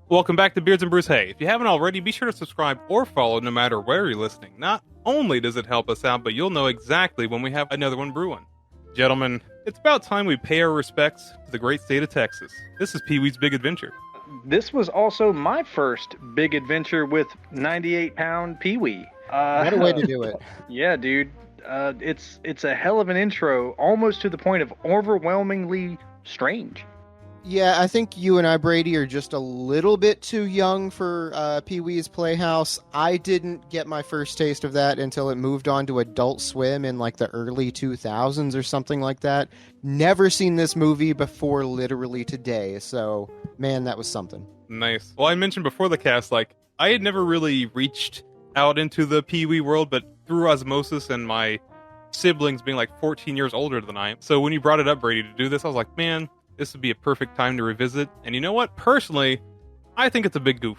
Welcome back to Beards and Brews. Hey, if you haven't already, be sure to subscribe or follow no matter where you're listening. Not only does it help us out, but you'll know exactly when we have another one brewing. Gentlemen, it's about time we pay our respects to the great state of Texas. This is Pee-wee's Big Adventure. This was also my first big adventure with 98-pound Pee-wee. What a way to do it. Yeah, dude. It's a hell of an intro, almost to the point of overwhelmingly strange. Yeah, I think you and I, Brady, are just a little bit too young for Pee-wee's Playhouse. I didn't get my first taste of that until it moved on to Adult Swim in like the early 2000s or something like that. Never seen this movie before literally today, so man, that was something. Nice. Well, I mentioned before the cast, I had never really reached out into the Pee-wee world, but through osmosis and my siblings being 14 years older than I am. So when you brought it up, Brady, to do this, I was like, man, this would be a perfect time to revisit. And you know what? Personally, I think it's a big goof.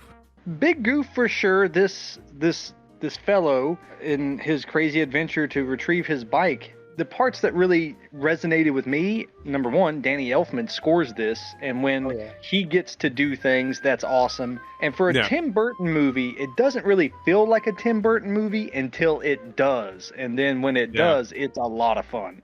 Big goof for sure. This fellow in his crazy adventure to retrieve his bike. The parts that really resonated with me, number one, Danny Elfman scores this, and when he gets to do things, that's awesome. And for a Tim Burton movie, it doesn't really feel like a Tim Burton movie until it does. And then when it does, it's a lot of fun.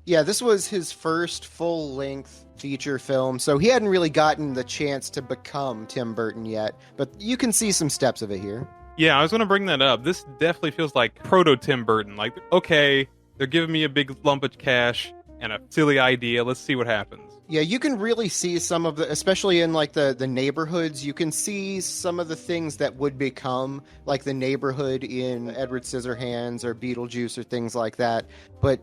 Yeah, this was his first full-length feature film, so he hadn't really gotten the chance to become Tim Burton yet, but you can see some steps of it here. Yeah, I was going to bring that up. This definitely feels like proto-Tim Burton. Okay, they're giving me a big lump of cash and a silly idea. Let's see what happens. Yeah, you can really see some of the, especially in the neighborhoods, you can see some of the things that would become like the neighborhood in Edward Scissorhands or Beetlejuice or things like that. But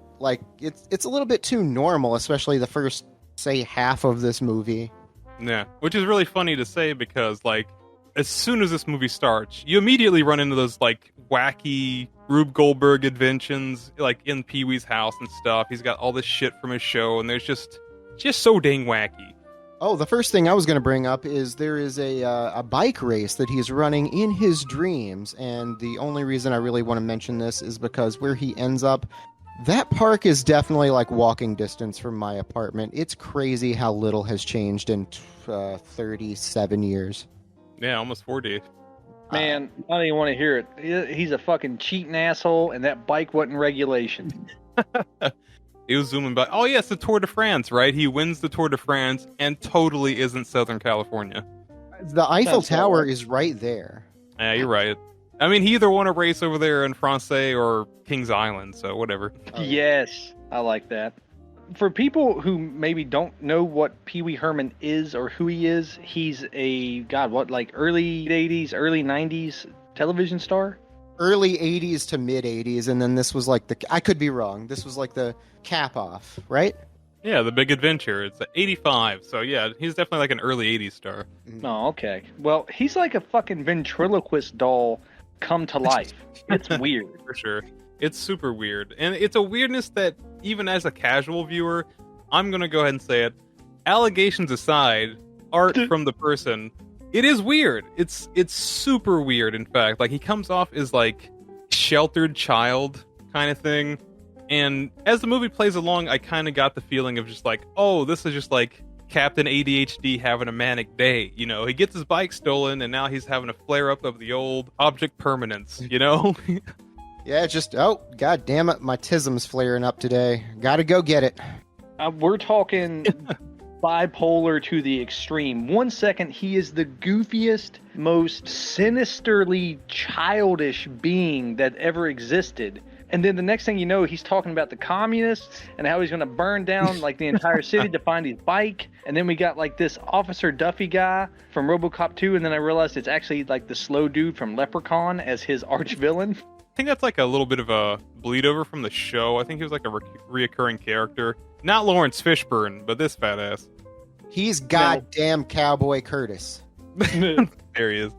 it's a little bit too normal, especially the first, say, half of this movie. Yeah, which is really funny to say because as soon as this movie starts, you immediately run into those wacky Rube Goldberg inventions in Pee-wee's house and stuff. He's got all this shit from his show, and there's just so dang wacky. Oh, the first thing I was going to bring up is there is a bike race that he's running in his dreams, and the only reason I really want to mention this is because where he ends up, that park is definitely walking distance from my apartment. It's crazy how little has changed in 37 years. Yeah, almost 40. Man, I don't even want to hear it. He's a fucking cheating asshole, and that bike wasn't regulation. He was zooming by. Oh, yes, the Tour de France, right? He wins the Tour de France and totally isn't Southern California. The Eiffel Tower is right there. Yeah, you're right. I mean, he either won a race over there in Francais or Kings Island, so whatever. Yes, I like that. For people who maybe don't know what Pee-wee Herman is or who he is, he's a, early 80s, early 90s television star? Early 80s to mid 80s, and then this was I could be wrong, this was the cap off, right? Yeah, The Big Adventure. It's 85, so yeah, he's definitely an early 80s star. Oh, okay. Well, he's like a fucking ventriloquist doll come to life. It's weird. For sure. It's super weird. And it's a weirdness that, even as a casual viewer, I'm going to go ahead and say it, allegations aside, art from the person, it is weird. It's super weird, in fact. He comes off as, sheltered child kind of thing. And as the movie plays along, I kind of got the feeling of just oh, this is just Captain ADHD having a manic day. You know, he gets his bike stolen, and now he's having a flare-up of the old object permanence, you know? Yeah, just, oh, god damn it, my tism's flaring up today. Gotta go get it. We're talking bipolar to the extreme. 1 second, he is the goofiest, most sinisterly childish being that ever existed. And then the next thing you know, he's talking about the communists and how he's going to burn down the entire city to find his bike. And then we got this Officer Duffy guy from RoboCop 2. And then I realized it's actually the slow dude from Leprechaun as his arch villain. I think that's a little bit of a bleed over from the show. I think he was a reoccurring character. Not Lawrence Fishburne, but this fat ass. He's goddamn Cowboy Curtis. There he is.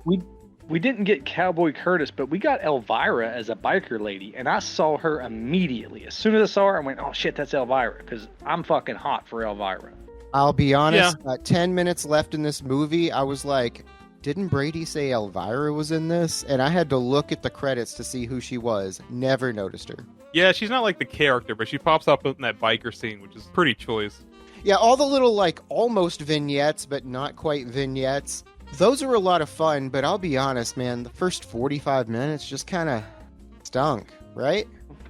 We didn't get Cowboy Curtis, but we got Elvira as a biker lady, and I saw her immediately. As soon as I saw her, I went, oh shit, that's Elvira, because I'm fucking hot for Elvira. I'll be honest, 10 minutes left in this movie, I was like, didn't Brady say Elvira was in this? And I had to look at the credits to see who she was. Never noticed her. Yeah, she's not the character, but she pops up in that biker scene, which is pretty choice. Yeah, all the little, almost vignettes, but not quite vignettes. Those are a lot of fun, but I'll be honest, man, the first 45 minutes just kind of stunk, right?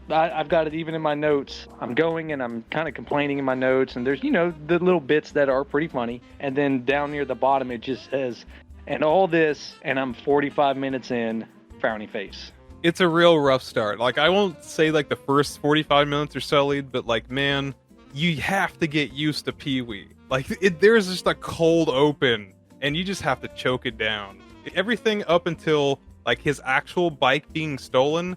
I've got it even in my notes. I'm going and I'm kind of complaining in my notes, and there's, the little bits that are pretty funny. And then down near the bottom, it just says, and all this, and I'm 45 minutes in, frowny face. It's a real rough start. Like, I won't say, like, the first 45 minutes are sullied, but, like, man, you have to get used to Pee-wee. Like, there's just a cold open, and you just have to choke it down. Everything up until, like, his actual bike being stolen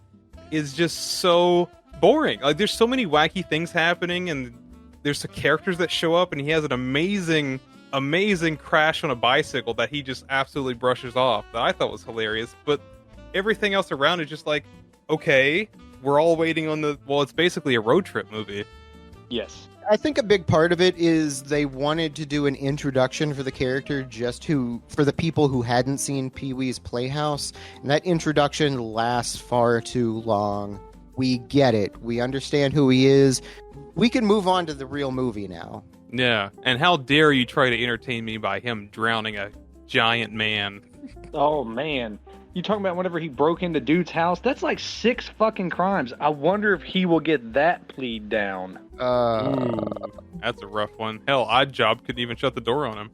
is just so boring. Like, there's so many wacky things happening, and there's the characters that show up, and he has an amazing crash on a bicycle that he just absolutely brushes off that I thought was hilarious. But everything else around is just like, okay, we're all waiting on it's basically a road trip movie. Yes. I think a big part of it is they wanted to do an introduction for the character for the people who hadn't seen Pee-wee's Playhouse, and that introduction lasts far too long. We get it. We understand who he is. We can move on to the real movie now. Yeah, and how dare you try to entertain me by him drowning a giant man. Oh, man. You talking about whenever he broke into dude's house? That's like 6 fucking crimes. I wonder if he will get that plead down. Ooh, that's a rough one. Hell, Odd Job couldn't even shut the door on him.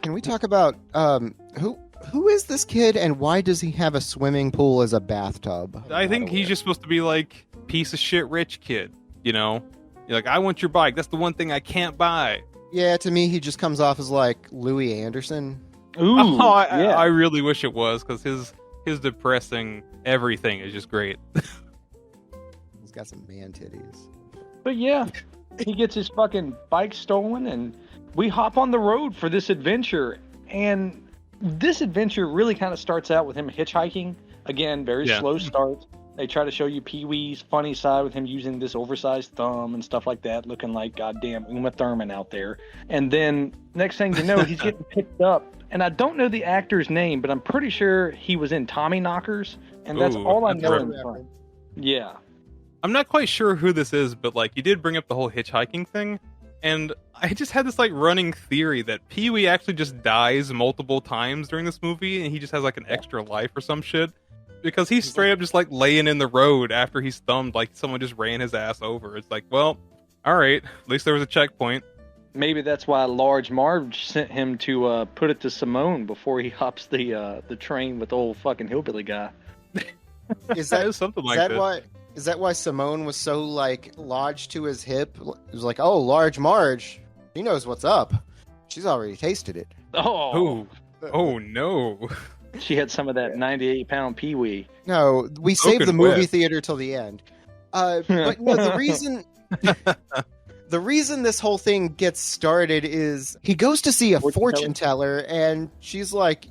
Can we talk about who is this kid and why does he have a swimming pool as a bathtub? I think he's just supposed to be like piece of shit rich kid, you know? You're like, I want your bike. That's the one thing I can't buy. Yeah, to me he just comes off as like Louis Anderson. Ooh, I really wish it was, because his depressing everything is just great. He's got some man titties. But yeah, he gets his fucking bike stolen, and we hop on the road for this adventure. And this adventure really kind of starts out with him hitchhiking. Again, very slow start. They try to show you Pee-wee's funny side with him using this oversized thumb and stuff like that, looking like goddamn Uma Thurman out there. And then next thing you know, he's getting picked up. And I don't know the actor's name, but I'm pretty sure he was in Tommy Knockers. And that's all I know him from. Yeah. I'm not quite sure who this is, but like, you did bring up the whole hitchhiking thing. And I just had this like running theory that Pee-wee actually just dies multiple times during this movie, and he just has like an extra life or some shit. Because he's straight up just like laying in the road after he's thumbed, like someone just ran his ass over. It's like, well, alright, at least there was a checkpoint. Maybe that's why Large Marge sent him to put it to Simone before he hops the train with the old fucking hillbilly guy. Is that something like that? Is that why Simone was so like lodged to his hip? It was like, oh, Large Marge, she knows what's up. She's already tasted it. Oh no. She had some of that 98-pound Pee-wee. No, we saved the movie theater till the end. But no, the reason this whole thing gets started is he goes to see a fortune teller, and she's like,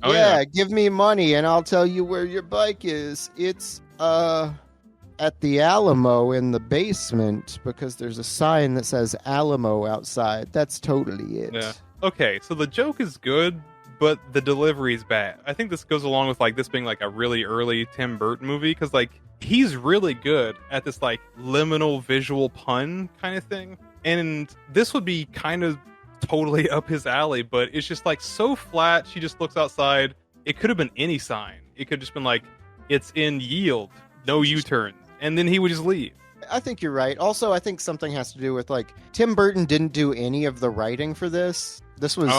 give me money and I'll tell you where your bike is. It's at the Alamo in the basement, because there's a sign that says Alamo outside. That's totally it. Yeah. Okay, so the joke is good, but the delivery is bad. I think this goes along with like this being like a really early Tim Burton movie, because like he's really good at this like liminal visual pun kind of thing, and this would be kind of totally up his alley, but it's just like so flat. She just looks outside. It could have been any sign. It could have just been like, it's in yield, no U-turn, and then he would just leave. I think you're right. Also, I think something has to do with like Tim Burton didn't do any of the writing for this. This was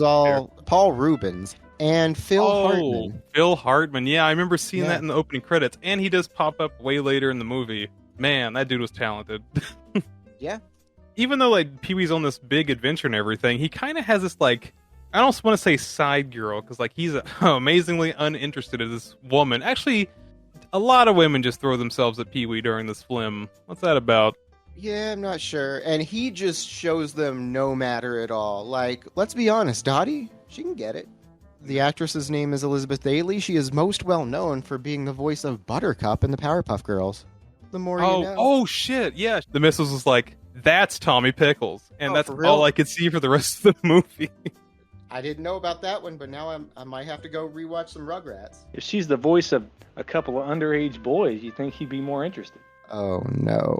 all Paul Reubens and Phil Hartman. Phil Hartman, yeah, I remember seeing that in the opening credits, and he does pop up way later in the movie. Man, that dude was talented. Yeah. Even though like Pee-wee's on this big adventure and everything, he kind of has this like, I don't want to say side girl, because like he's amazingly uninterested in this woman. Actually, a lot of women just throw themselves at Pee-wee during this film. What's that about? Yeah, I'm not sure. And he just shows them no matter at all. Like, let's be honest, Dottie, she can get it. The actress's name is Elizabeth Daily. She is most well known for being the voice of Buttercup in the Powerpuff Girls. The more you know. Oh, shit, yeah. The missus was like, that's Tommy Pickles. And that's all I could see for the rest of the movie. I didn't know about that one, but now I might have to go rewatch some Rugrats. If she's the voice of a couple of underage boys, you think he'd be more interested. Oh, no.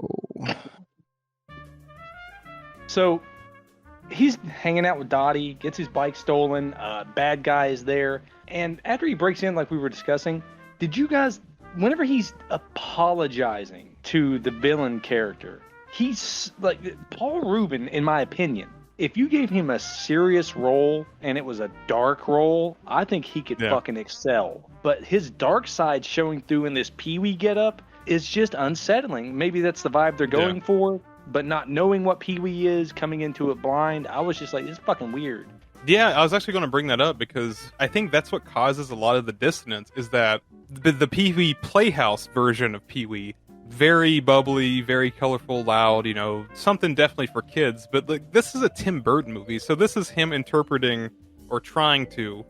So, he's hanging out with Dottie, gets his bike stolen, bad guy is there. And after he breaks in, like we were discussing, did you guys, whenever he's apologizing to the villain character, he's like, Paul Rubin, in my opinion, if you gave him a serious role and it was a dark role, I think he could fucking excel. But his dark side showing through in this Pee-wee getup is just unsettling. Maybe that's the vibe they're going for, but not knowing what Pee-wee is, coming into it blind, I was just like, this is fucking weird. Yeah, I was actually going to bring that up because I think that's what causes a lot of the dissonance is that the Pee-wee Playhouse version of Pee-wee, very bubbly, very colorful, loud, you know, something definitely for kids. But like, this is a Tim Burton movie, so this is him interpreting or trying to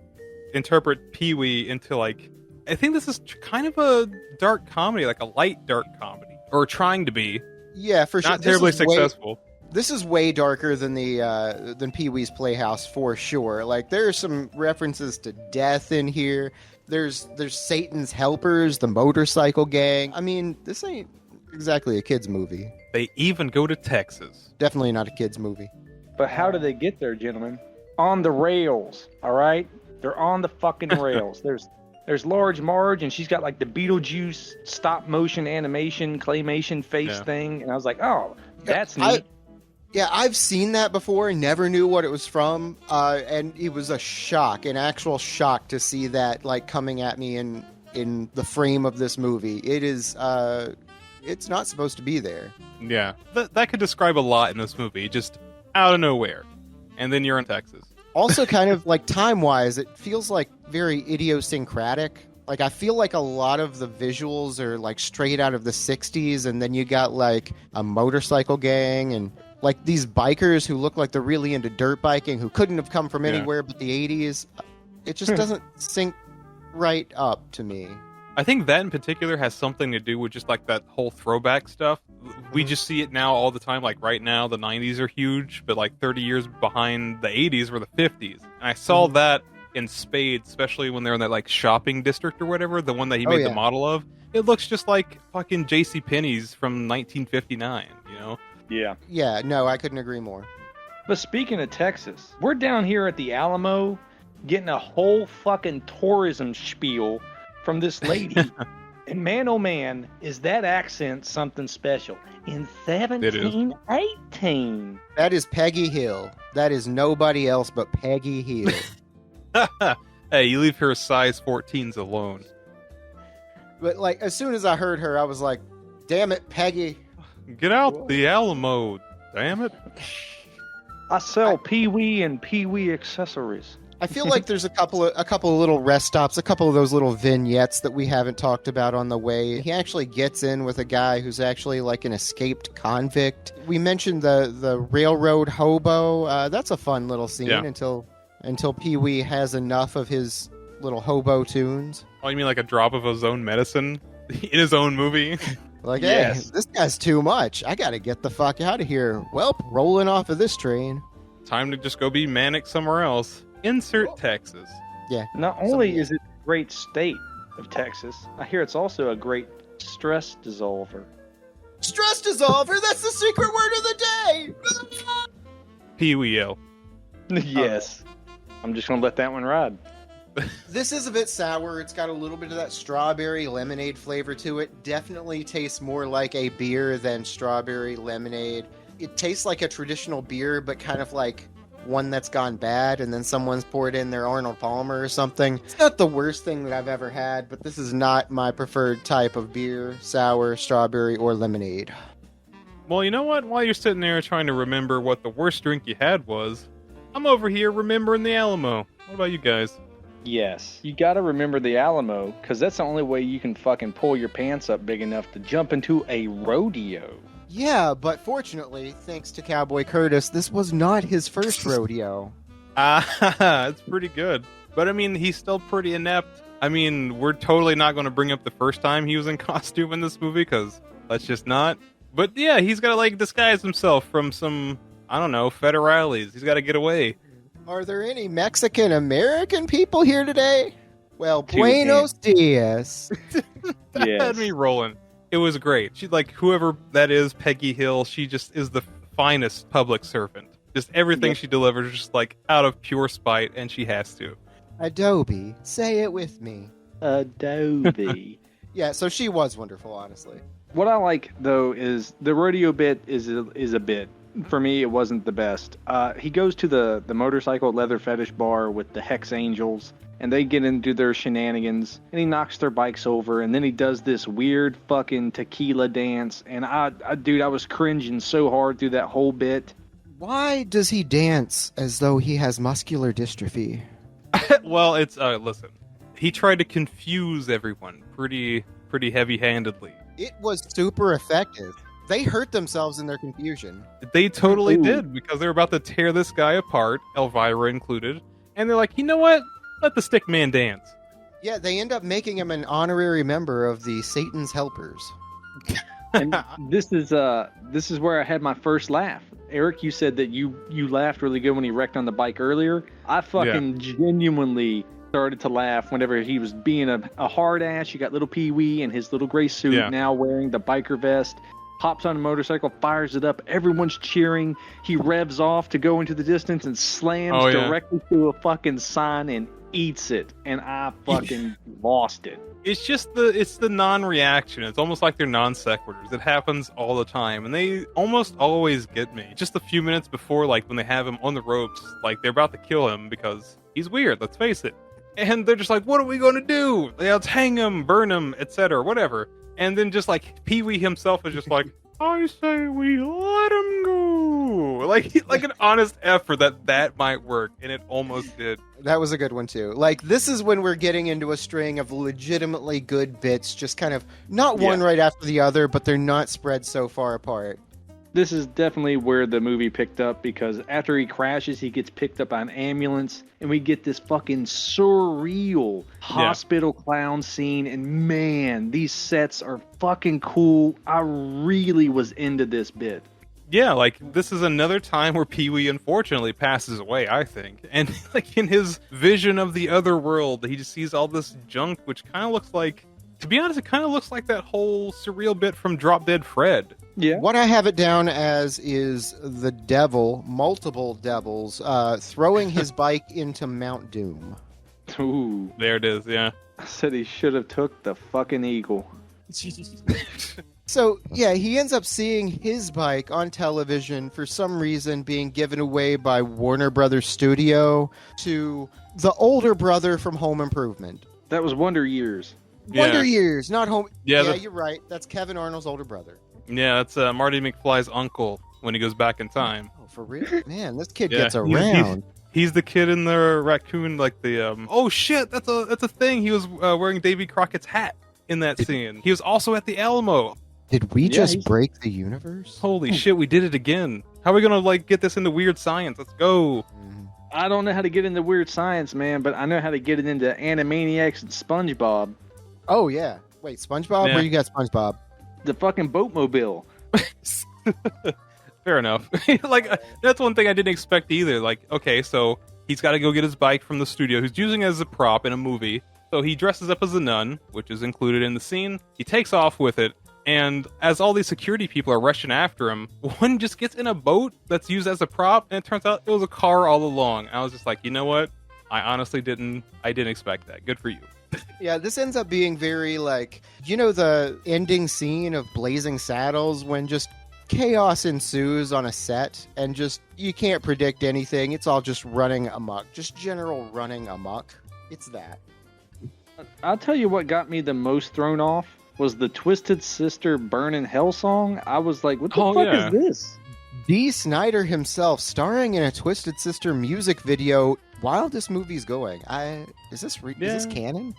interpret Pee-wee into like, I think this is kind of a dark comedy, like a light dark comedy, or trying to be. Yeah, for sure. Not terribly successful. This is way darker than than Pee-wee's Playhouse for sure. Like there are some references to death in here. There's Satan's helpers, the motorcycle gang. I mean, this ain't exactly a kids movie. They even go to Texas. Definitely not a kids movie. But how do they get there, gentlemen? On the rails, all right? They're on the fucking rails. There's Large Marge, and she's got like the Beetlejuice stop motion animation claymation face thing, and I was like, oh, that's neat. I've seen that before. Never knew what it was from, and it was a shock, an actual shock to see that like coming at me in the frame of this movie. It is, it's not supposed to be there. Yeah, that could describe a lot in this movie, just out of nowhere, and then you're in Texas. Also, kind of like time-wise, it feels like very idiosyncratic. Like I feel like a lot of the visuals are like straight out of the '60s, and then you got like a motorcycle gang and like these bikers who look like they're really into dirt biking, who couldn't have come from anywhere but the 80s. It just doesn't sync right up to me. I think that in particular has something to do with just like that whole throwback stuff. We just see it now all the time. Like right now, the 90s are huge, but like 30 years behind the 80s were the 50s. And I saw that in spades, especially when they're in that like shopping district or whatever, the one that he made the model of. It looks just like fucking JCPenney's from 1959, you know? Yeah. Yeah, no, I couldn't agree more. But speaking of Texas, we're down here at the Alamo getting a whole fucking tourism spiel from this lady. And man, oh man, is that accent something special. In 1718. That is Peggy Hill. That is nobody else but Peggy Hill. Hey, you leave her size 14s alone. But like, as soon as I heard her, I was like, damn it, Peggy. Get out the Alamo, damn it. I sell Pee-wee and Pee-wee accessories. I feel like there's a couple of little rest stops, a couple of those little vignettes that we haven't talked about on the way. He actually gets in with a guy who's actually like an escaped convict. We mentioned the railroad hobo. That's a fun little scene until Pee-wee has enough of his little hobo tunes. Oh, you mean like a drop of his own medicine in his own movie? Like, hey, this guy's too much. I gotta get the fuck out of here. Welp, rolling off of this train. Time to just go be manic somewhere else. Insert Texas. Yeah. Not only is it a great state of Texas, I hear it's also a great stress dissolver. Stress dissolver? That's the secret word of the day! Pee-wee L. Yes. I'm just gonna let that one ride. This is a bit sour. It's got a little bit of that strawberry lemonade flavor to it. Definitely tastes more like a beer than strawberry lemonade. It tastes like a traditional beer, but kind of like one that's gone bad, and then someone's poured in their Arnold Palmer or something. It's not the worst thing that I've ever had, but this is not my preferred type of beer, sour, strawberry, or lemonade. Well, you know what? While you're sitting there trying to remember what the worst drink you had was, I'm over here remembering the Alamo. What about you guys? Yes. You gotta remember the Alamo, because that's the only way you can fucking pull your pants up big enough to jump into a rodeo. Yeah, but fortunately, thanks to Cowboy Curtis, this was not his first rodeo. It's pretty good. But I mean, he's still pretty inept. I mean, we're totally not going to bring up the first time he was in costume in this movie, because let's just not. But yeah, he's got to like disguise himself from some, I don't know, federales. He's got to get away. Are there any Mexican-American people here today? Well, buenos dias. That had me rolling. It was great. She, like, whoever that is, Peggy Hill, she just is the finest public servant. Just everything Yep. she delivers, just like out of pure spite, and she has to. Adobe, say it with me. Adobe. Yeah, so she was wonderful, honestly. What I like though is the rodeo bit is a bit. For me, it wasn't the best. He goes to the motorcycle leather fetish bar with the Hex Angels, and they get into their shenanigans, and he knocks their bikes over, and then he does this weird fucking tequila dance, and dude, I was cringing so hard through that whole bit. Why does he dance as though he has muscular dystrophy? Well, it's listen. He tried to confuse everyone pretty heavy-handedly. It was super effective. They hurt themselves in their confusion. They totally Ooh. did, because they're about to tear this guy apart, Elvira included, and they're like, you know what? Let the stick man dance. Yeah, they end up making him an honorary member of the Satan's Helpers. And this is where I had my first laugh. Eric, you said that you laughed really good when he wrecked on the bike earlier. I fucking genuinely started to laugh whenever he was being a hard ass. You got little Pee-wee in his little gray suit now wearing the biker vest, hops on a motorcycle, fires it up. Everyone's cheering. He revs off to go into the distance and slams directly through a fucking sign and eats it. And I fucking lost it. It's just the non-reaction. It's almost like they're non-sequiturs. It happens all the time, and they almost always get me. Just a few minutes before, like, when they have him on the ropes, like, they're about to kill him because he's weird, let's face it. And they're just like, what are we going to do? Let's hang him, burn him, etc., whatever. And then just, like, Pee-wee himself is just like, I say we let him go. Like an honest effort that might work, and it almost did. That was a good one, too. Like, this is when we're getting into a string of legitimately good bits, just kind of, not one right after the other, but they're not spread so far apart. This is definitely where the movie picked up, because after he crashes, he gets picked up by an ambulance, and we get this fucking surreal hospital clown scene, and man, these sets are fucking cool. I really was into this bit. Yeah, like, this is another time where Pee-wee unfortunately passes away, I think. And, like, in his vision of the other world, he just sees all this junk, which kind of looks like, to be honest, it kind of looks like that whole surreal bit from Drop Dead Fred. Yeah. What I have it down as is the devil, multiple devils, throwing his bike into Mount Doom. Ooh. There it is, yeah. I said he should have took the fucking eagle. So, yeah, he ends up seeing his bike on television for some reason being given away by Warner Brothers Studio to the older brother from Home Improvement. That was Wonder Years. Wonder Years, not Home... Yeah, you're right. That's Kevin Arnold's older brother. Yeah, that's Marty McFly's uncle when he goes back in time. Oh, for real? Man, this kid gets around. He's the kid in the raccoon, like the... Oh, shit, that's a thing. He was wearing Davy Crockett's hat in that scene. He was also at the Alamo. Did we just break the universe? Holy shit, we did it again. How are we gonna, like, get this into weird science? Let's go. I don't know how to get into weird science, man, but I know how to get it into Animaniacs and SpongeBob. Oh, yeah. Wait, SpongeBob? Yeah. Where you got SpongeBob? The fucking boatmobile. Fair enough. Like, that's one thing I didn't expect either. Like, okay, so he's got to go get his bike from the studio. He's using it as a prop in a movie. So he dresses up as a nun, which is included in the scene. He takes off with it. And as all these security people are rushing after him, one just gets in a boat that's used as a prop, and it turns out it was a car all along. I was just like, you know what? I honestly didn't expect that. Good for you. Yeah, this ends up being very, like, you know the ending scene of Blazing Saddles when just chaos ensues on a set and just, you can't predict anything. It's all just running amok. Just general running amok. It's that. I'll tell you what got me the most thrown off was the Twisted Sister Burn in Hell song. I was like, what the fuck is this? Dee Snider himself starring in a Twisted Sister music video while this movie's going. Is this canon?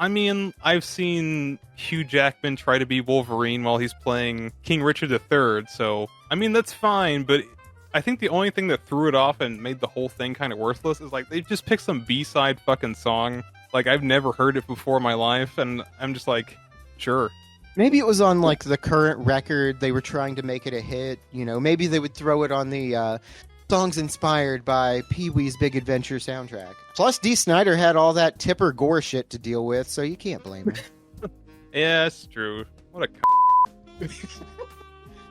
I mean, I've seen Hugh Jackman try to be Wolverine while he's playing King Richard III, so, I mean, that's fine, but I think the only thing that threw it off and made the whole thing kind of worthless is, like, they just picked some B-side fucking song. Like, I've never heard it before in my life, and I'm just like, sure. Maybe it was on, like, the current record. They were trying to make it a hit. You know, maybe they would throw it on the songs inspired by Pee-wee's Big Adventure soundtrack. Plus, Dee Snider had all that Tipper Gore shit to deal with, so you can't blame him. Yeah, it's true. What a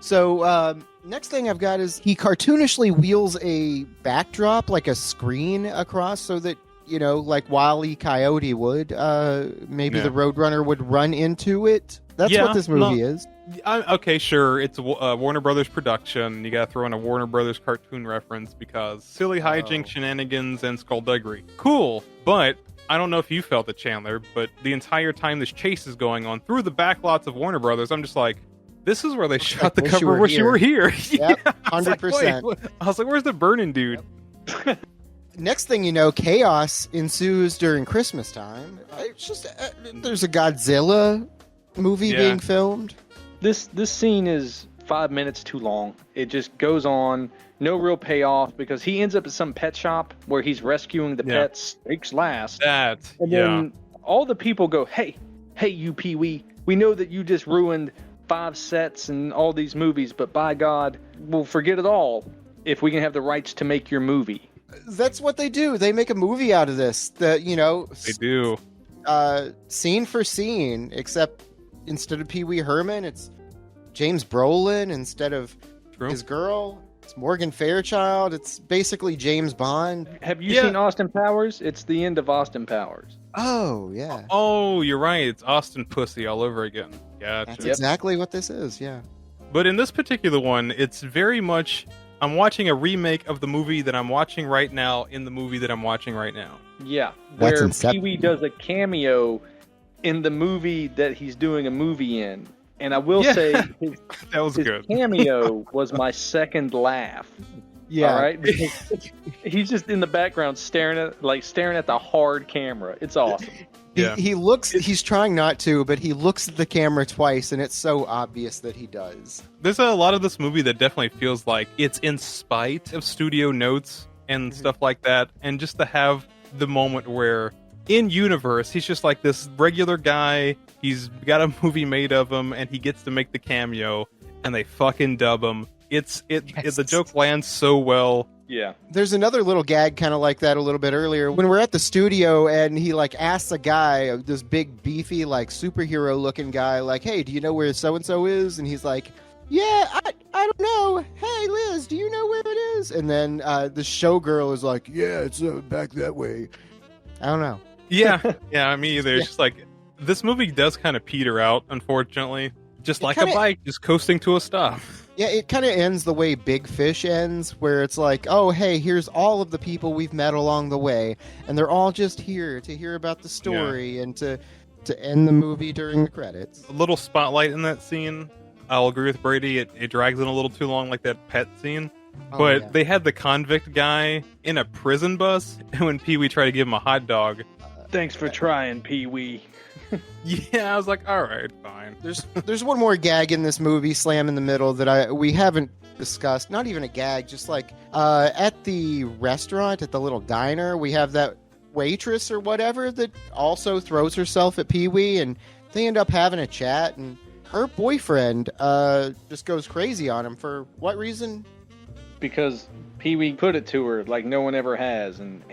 So next thing I've got is he cartoonishly wheels a backdrop, like a screen across, so that, like Wile E. Coyote would, maybe the Roadrunner would run into it. That's what this movie is. Okay, sure. It's a Warner Brothers production. You gotta throw in a Warner Brothers cartoon reference because silly hijinks, shenanigans, and skullduggery. Cool, but I don't know if you felt it, Chandler, but the entire time this chase is going on through the backlots of Warner Brothers, I'm just like, this is where they shot the cover Wish You Were Here. Yep, 100%. I was like, where's the burning dude? Next thing you know, chaos ensues during Christmas time. It's just there's a Godzilla movie being filmed. This scene is 5 minutes too long. It just goes on, no real payoff, because he ends up at some pet shop where he's rescuing the pets. Stakes last. And then all the people go, hey, you Pee-wee, we know that you just ruined 5 sets and all these movies, but by God, we'll forget it all if we can have the rights to make your movie. That's what they do. They make a movie out of this. They do. Scene for scene, except instead of Pee Wee Herman, it's James Brolin. Instead of his girl, it's Morgan Fairchild. It's basically James Bond. Have you seen Austin Powers? It's the end of Austin Powers. Oh, yeah. Oh, you're right. It's Austin Pussy all over again. Gotcha. That's exactly what this is, yeah. But in this particular one, it's very much... I'm watching a remake of the movie that I'm watching right now in the movie that I'm watching right now. Yeah, where Pee-wee does a cameo in the movie that he's doing a movie in. And I will say, his good. Cameo was my second laugh. Yeah. All right? Because he's just in the background staring at the hard camera. It's awesome. He looks, he's trying not to, but he looks at the camera twice, and it's so obvious that he does. There's a lot of this movie that definitely feels like it's in spite of studio notes and stuff like that, and just to have the moment where, in universe, he's just like this regular guy, he's got a movie made of him, and he gets to make the cameo, and they fucking dub him. The joke lands so well. Yeah. There's another little gag kind of like that a little bit earlier when we're at the studio and he asks a guy, this big beefy superhero looking guy, hey, do you know where so-and-so is? And he's like, yeah, I don't know. Hey, Liz, do you know where it is? And then the showgirl is like, yeah, it's back that way. I don't know. Yeah, me either. It's just this movie does kind of peter out, unfortunately. Just like a bike, just coasting to a stop. Yeah, it kind of ends the way Big Fish ends, where it's like, oh, hey, here's all of the people we've met along the way, and they're all just here to hear about the story and to end the movie during the credits. A little spotlight in that scene. I'll agree with Brady. It drags in a little too long, like that pet scene. But they had the convict guy in a prison bus, and when Pee-wee tried to give him a hot dog. Thanks for trying, Pee-wee. Yeah, I was like, all right, fine. There's one more gag in this movie, slam in the middle, that we haven't discussed. Not even a gag, just at the restaurant, at the little diner, we have that waitress or whatever that also throws herself at Pee-wee, and they end up having a chat, and her boyfriend just goes crazy on him. For what reason? Because Pee-wee put it to her like no one ever has, and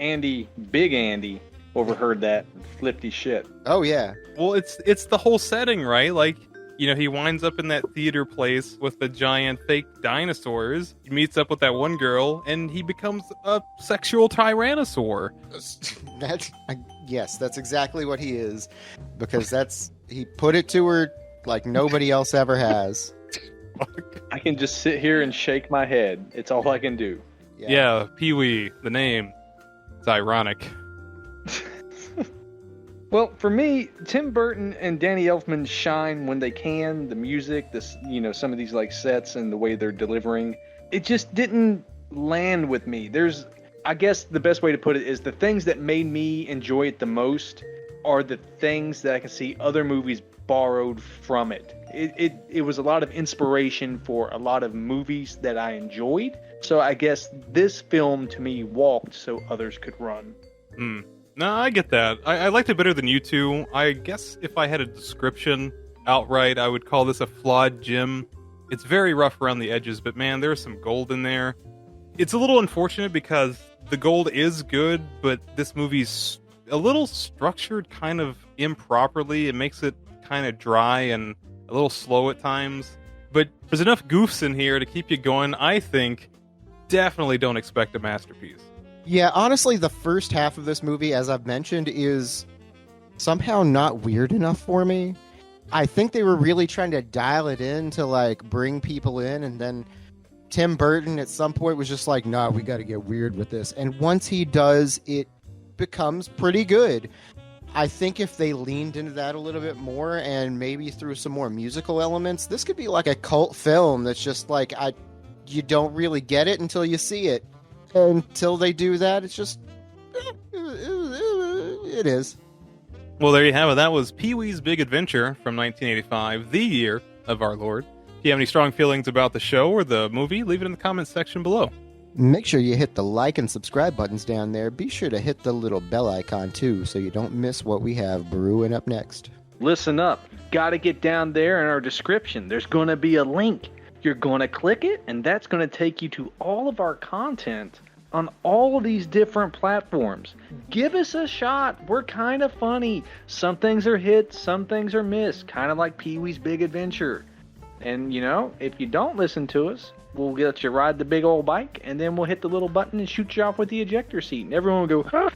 Big Andy, overheard that and flipped his shit. Oh yeah. Well, it's the whole setting, right? He winds up in that theater place with the giant fake dinosaurs. He meets up with that one girl, and he becomes a sexual tyrannosaur. Yes, that's exactly what he is. Because he put it to her like nobody else ever has. I can just sit here and shake my head. It's all I can do. Yeah, Pee-wee, the name. It's ironic. Well, for me, Tim Burton and Danny Elfman shine when they can. The music, some of these sets and the way they're delivering, it just didn't land with me. I guess the best way to put it is the things that made me enjoy it the most are the things that I can see other movies borrowed from it. It was a lot of inspiration for a lot of movies that I enjoyed. So I guess this film to me walked so others could run. No, I get that. I liked it better than you two. I guess if I had a description outright, I would call this a flawed gym. It's very rough around the edges, but man, there's some gold in there. It's a little unfortunate because the gold is good, but this movie's a little structured kind of improperly. It makes it kind of dry and a little slow at times. but there's enough goofs in here to keep you going. I think definitely don't expect a masterpiece. Yeah, honestly, the first half of this movie, as I've mentioned, is somehow not weird enough for me. I think they were really trying to dial it in to like bring people in, and then Tim Burton at some point was just like, nah, we got to get weird with this. And once he does, it becomes pretty good. I think if they leaned into that a little bit more and maybe threw some more musical elements, this could be like a cult film that's just like, you don't really get it until you see it. Until they do that, it's just, it is. Well, there you have it. That was Pee-wee's Big Adventure from 1985, the year of our Lord. If you have any strong feelings about the show or the movie, leave it in the comments section below. Make sure you hit the like and subscribe buttons down there. Be sure to hit the little bell icon too, so you don't miss what we have brewing up next. Listen up. Got to get down there in our description. There's going to be a link. You're going to click it, and that's going to take you to all of our content on all of these different platforms. Give us a shot. We're kind of funny. Some things are hits, some things are missed, kind of like Pee-wee's Big Adventure. And, you know, if you don't listen to us, we'll let you ride the big old bike, and then we'll hit the little button and shoot you off with the ejector seat. And everyone will go, huh?